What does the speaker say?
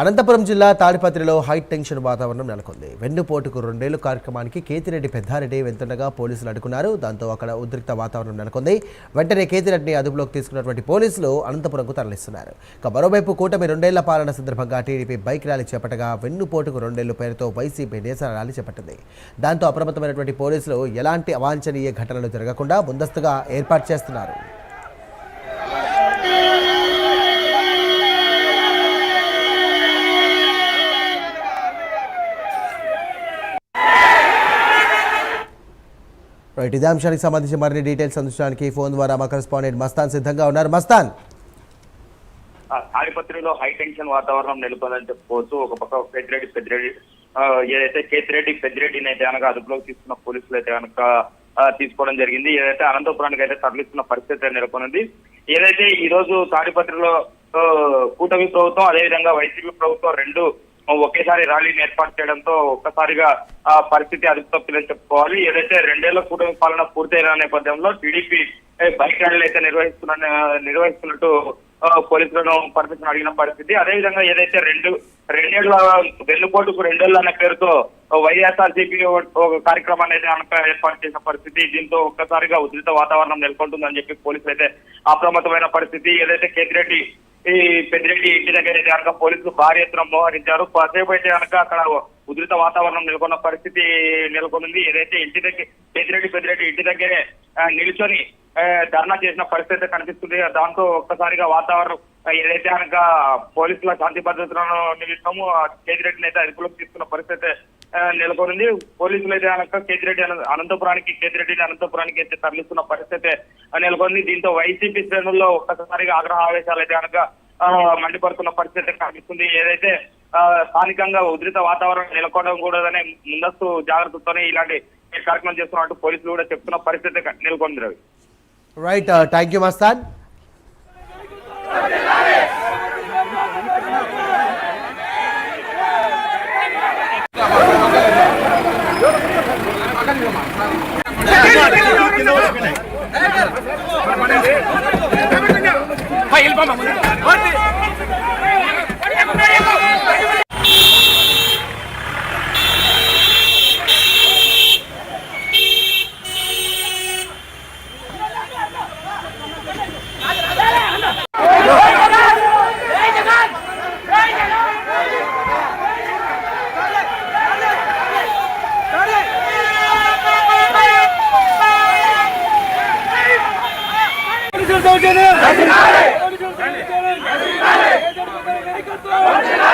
అనంతపురం జిల్లా తాడిపత్రిలో high tension వాతావరణం నెలకొంది. వెన్నుపోటుకు 2 ఏళ్ల కార్యక్రమానికి కేతిరెడ్డి పెద్దారెడ్డి వెళ్తుండగా పోలీసులు అడ్డుకున్నారు. దాంతో అక్కడ ఉద్రిక్త వాతావరణం నెలకొంది. వెంటనే కేతిరెడ్డిని అదుపులోకి తీసుకున్నటువంటి పోలీసులు అనంతపురంకు తరలిస్తున్నారు. ఇక మరోవైపు కూటమి 2 ఏళ్ల పాలన సందర్భంగా టీడీపీ బైక్ ర్యాలీ చేపట్టగా వెన్నుపోటుకు 2 ఏళ్ల పేరుతో వైసీపీ నిరసన ర్యాలీ చేపట్టింది. దాంతో అప్రమత్తమైనటువంటి పోలీసులు ఎలాంటి అవాంఛనీయ ఘటనలు జరగకుండా ముందస్తుగా ఏర్పాటు చేస్తున్నారు. రైట్, ఇదే అంశానికి సంబంధించి మరిన్ని డీటెయిల్స్ అందించడానికి ఫోన్ ద్వారా మా కరెస్పాండెంట్ మస్తాన్ సిద్ధంగా ఉన్నారు. మస్తాన్, తాడిపత్రిలో హై టెన్షన్ వాతావరణం నెలకొందని చెప్పుకోవచ్చు. ఒక పక్క పెద్దిరెడ్డి ఏదైతే పెద్దిరెడ్డిని అయితే కనుక అదుపులోకి తీసుకున్న పోలీసులు అయితే కనుక తీసుకోవడం జరిగింది. ఏదైతే అనంతపురానికి అయితే తరలిస్తున్న పరిస్థితి నెలకొన్నది. ఏదైతే ఈ రోజు తాడిపత్రిలో కూటమి ప్రభుత్వం అదేవిధంగా వైసీపీ ప్రభుత్వం రెండు ఒకేసారి ర్యాలీని ఏర్పాటు చేయడంతో ఒక్కసారిగా ఆ పరిస్థితి అదుపు తప్పిందని చెప్పుకోవాలి. ఏదైతే 2 ఏళ్ల కూటమి పాలన పూర్తయిన నేపథ్యంలో టీడీపీ బైక్ ర్యాలీలు అయితే నిర్వహిస్తున్నట్టు పోలీసులను పర్మిషన్ అడిగిన పరిస్థితి. అదేవిధంగా ఏదైతే రెండేళ్ల వెన్నుపోటుకు 2 ఏళ్లు అనే పేరుతో వైఎస్ఆర్సీపీ ఒక కార్యక్రమాన్ని అయితే ఏర్పాటు చేసిన పరిస్థితి. దీంతో ఒక్కసారిగా ఉద్రిక్త వాతావరణం నెలకొంటుందని చెప్పి పోలీసులు అయితే అప్రమత్తమైన పరిస్థితి. ఏదైతే పెద్దిరెడ్డి ఇంటి దగ్గర అయితే కనుక పోలీసులు భారీ ఎత్తున మోహరించారు. కాసేపు అయితే కనుక అక్కడ ఉద్రిక్త వాతావరణం నెలకొన్న పరిస్థితి నెలకొంది. ఏదైతే పెద్దిరెడ్డి ఇంటి దగ్గరే నిల్చొని ధర్నా చేసిన పరిస్థితి కనిపిస్తుంది. దాంతో ఒక్కసారిగా వాతావరణం ఏదైతే కనుక పోలీసుల శాంతి భద్రతలను నిమిత్తము పెద్దిరెడ్డిని అయితే అదుపులోకి తీసుకున్న పరిస్థితి నెలకొంది. పోలీసులు అయితే కనుక పెద్దిరెడ్డిని అనంతపురానికి అయితే తరలిస్తున్న పరిస్థితి నెలకొంది. దీంతో వైసీపీ శ్రేణుల్లో ఒక్కసారిగా ఆగ్రహ ఆవేశాలు అయితే కనుక మండిపడుతున్న పరిస్థితి కనిపిస్తుంది. ఏదైతే స్థానికంగా ఉద్రిక్త వాతావరణం నెలకొనడం కూడదనే ముందస్తు జాగ్రత్తతోనే ఇలాంటి కార్యక్రమం చేస్తున్నట్టు పోలీసులు కూడా చెప్తున్న పరిస్థితి నెలకొంది. Ravi, right, thank you Mastan. Don't